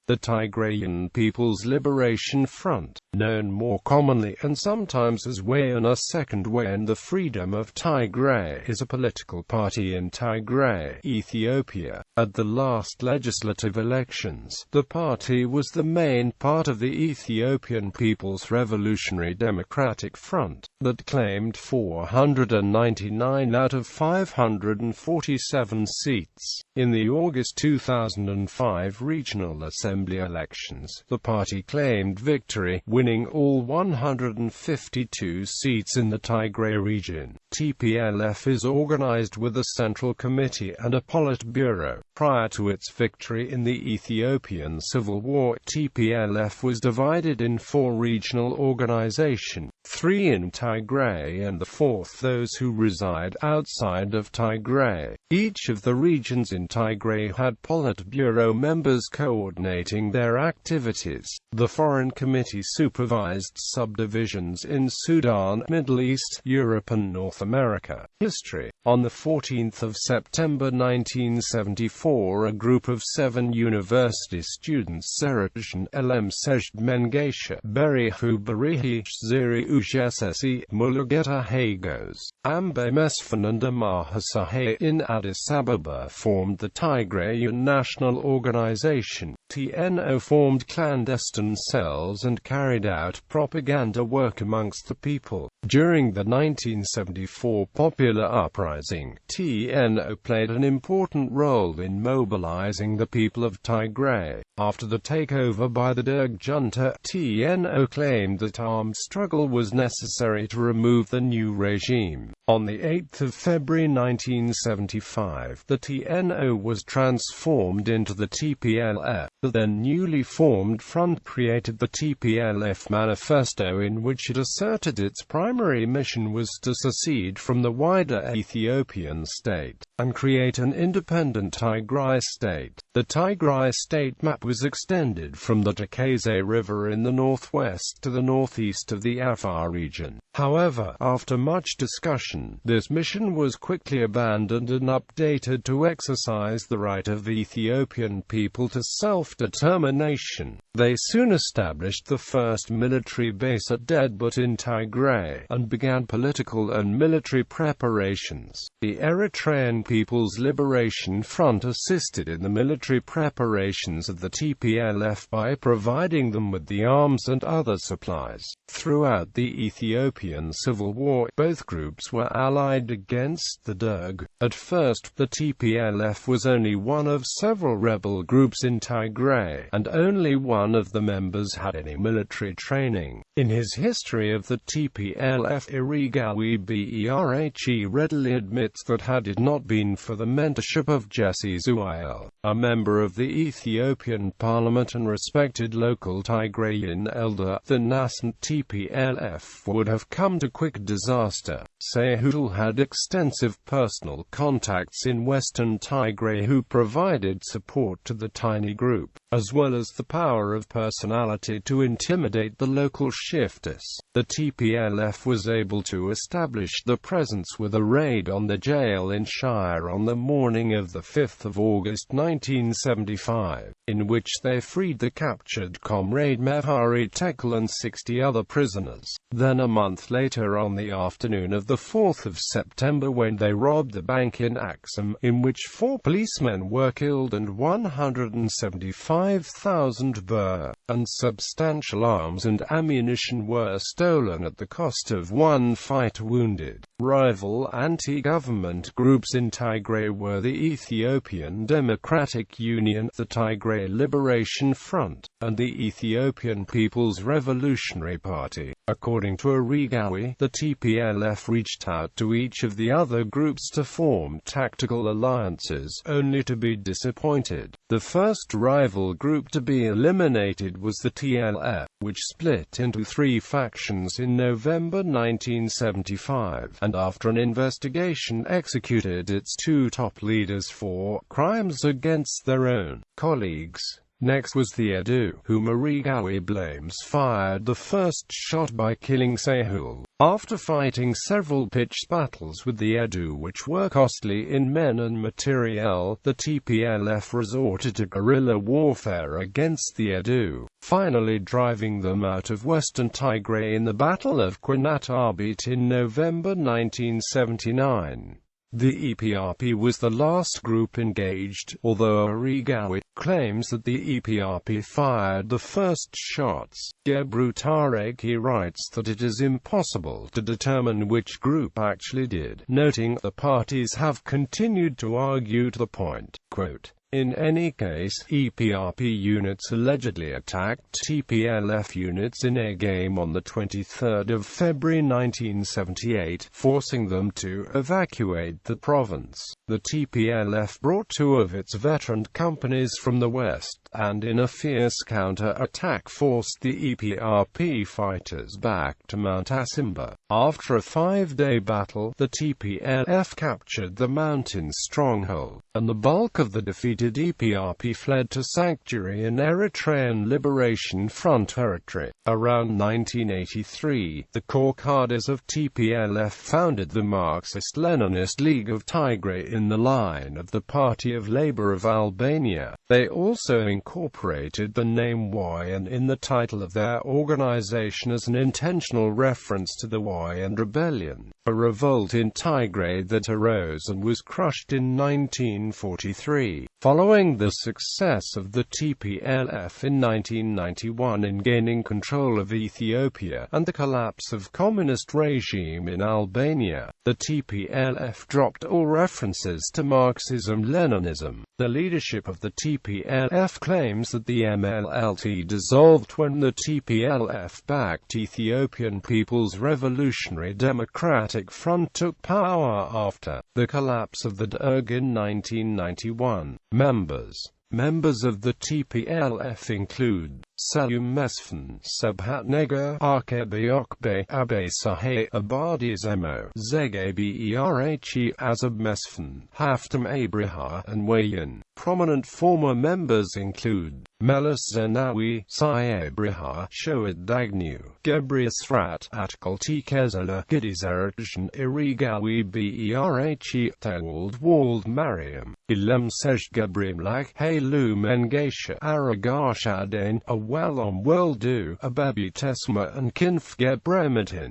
The Tigrayan People's Liberation Front, known more commonly and sometimes as Weyane, Second Weyane, the Freedom of Tigray, is a political party in Tigray, Ethiopia. At the last legislative elections, the party was the main part of the Ethiopian People's Revolutionary Democratic Front, that claimed 499 out of 547 seats. In the August 2005 Regional Assembly elections, the party claimed victory, winning all 152 seats in the Tigray Region.TPLF is organized with a central committee and a politburo. Prior to its victory in the Ethiopian Civil War, TPLF was divided in 4 regional organizations, 3 in Tigray and the 4th those who reside outside of Tigray. Each of the regions in Tigray had politburo members coordinating their activities. The Foreign Committee supervised subdivisions in Sudan, Middle East, Europe and North America. History. On the 14th of September 1974, a group of 7 university students Seratan Elem Sejд Mengesha Berihu Barihi Ziri Ujsesi Mulugeta Hagos Ambe Mesfan and Amar Hasahe in Addis Ababa formed the Tigrayan National Organization. TNO formed clandestine cells and carried out propaganda work amongst the people. During the 1974 popular uprising, TNO played an important role in mobilizing the people of Tigray. After the takeover by the Derg junta, TNO claimed that armed struggle was necessary to remove the new regime. On the 8th of February 1975, the TNO was transformed into the TPLF. The then newly formed front created the TPLF Manifesto, in which it asserted its primary mission was to secede from the wider Ethiopian state and create an independent Tigray state. The Tigray state map was extended from the Tekeze River in the northwest to the northeast of the Afar region. However, after much discussion, this mission was quickly abandoned and updated to exercise the right of the Ethiopian people to self-determination. They soon established the first military base at Dedbut in Tigray, and began political and military preparations. The Eritrean People's Liberation Front assisted in the military preparations of the TPLF by providing them with the arms and other supplies. Throughout the Ethiopian Civil War, both groups were allied against the Derg. At first, the TPLF was only one of several rebel groups in Tigray, and only one of the members had any military training. In his history of the TPLF, Irigawi Berhe readily admits that had it not been for the mentorship of Jesse Zuael, a member of the Ethiopian parliament and respected local Tigrayan elder, the nascent TPLF would have come to quick disaster. Sehudal had extensive personal contacts in western Tigray who provided support to the tiny group, as well as the power of personality to intimidate the local shifters. The TPLF was able to establish the presence with a raid on the jail in Shire on the morning of the 5th of August 1975, in which they freed the captured comrade Mehari Tekel and 60 other prisoners. Then a month later, on the afternoon of the 4th of September, when they robbed the bank in Axum, in which 4 policemen were killed and 175,000 birr and substantial arms and ammunition were stolen at the cost of 1 fighter wounded. Rival anti-government groups in Tigray were the Ethiopian Democratic Union, the Tigray Liberation Front, and the Ethiopian People's Revolutionary Party. According to Irigawi, the TPLF reached out to each of the other groups to form tactical alliances, only to be disappointed. The first rival group to be eliminated was the TLF, which split into 3 factions in November 1975, and after an investigation executed its 2 top leaders for crimes against their own colleagues. Next was the Edu, whom Arigawi blames fired the first shot by killing Sehul. After fighting several pitched battles with the Edu which were costly in men and materiel, the TPLF resorted to guerrilla warfare against the Edu, finally driving them out of western Tigray in the Battle of Quinet-Arbit in November 1979. The EPRP was the last group engaged, although Arigawi claims that the EPRP fired the first shots. Gebru Tareki writes that it is impossible to determine which group actually did, noting the parties have continued to argue to the point, quote, "In any case, EPRP units allegedly attacked TPLF units in a game on 23 February 1978, forcing them to evacuate the province. The TPLF brought 2 of its veteran companies from the west, and in a fierce counter-attack forced the EPRP fighters back to Mount Asimba. After a 5-day battle, the TPLF captured the mountain stronghold, and the bulk of the defeated EPRP fled to sanctuary in Eritrean Liberation Front territory. Around 1983, the core cadres of TPLF founded the Marxist-Leninist League of Tigray in the line of the Party of Labour of Albania. They also incorporated the name Weyane in the title of their organization as an intentional reference to the Weyane Rebellion, a revolt in Tigray that arose and was crushed in 1943. Following the success of the TPLF in 1991 in gaining control of Ethiopia, and the collapse of communist regime in Albania, the TPLF dropped all references to Marxism-Leninism. The leadership of the TPLF claims that the MLLT dissolved when the TPLF-backed Ethiopian People's Revolutionary Democratic Front took power after the collapse of the Derg in 1991. Members of the TPLF include Selim Mesfin, Sebhat Nega, Arkebe Okbe, Abe Sahe, Abadi Zemo, Zege Berhe, Azab Mesfin, Haftam Abriha, and Weyane. Prominent former members include Melis Zenawi, Sai Abriha, Shoed Dagnew, Gebri Asrat, Atkulti Kezela, Gidizerajan, Irigawi Berhe, Tewald Wald Mariam, Ilem Sej Gebrim Lag, Halu Mengesha, Aragashadain, Awelom Worldu, Ababi Tesma, and Kinf Gebremedin.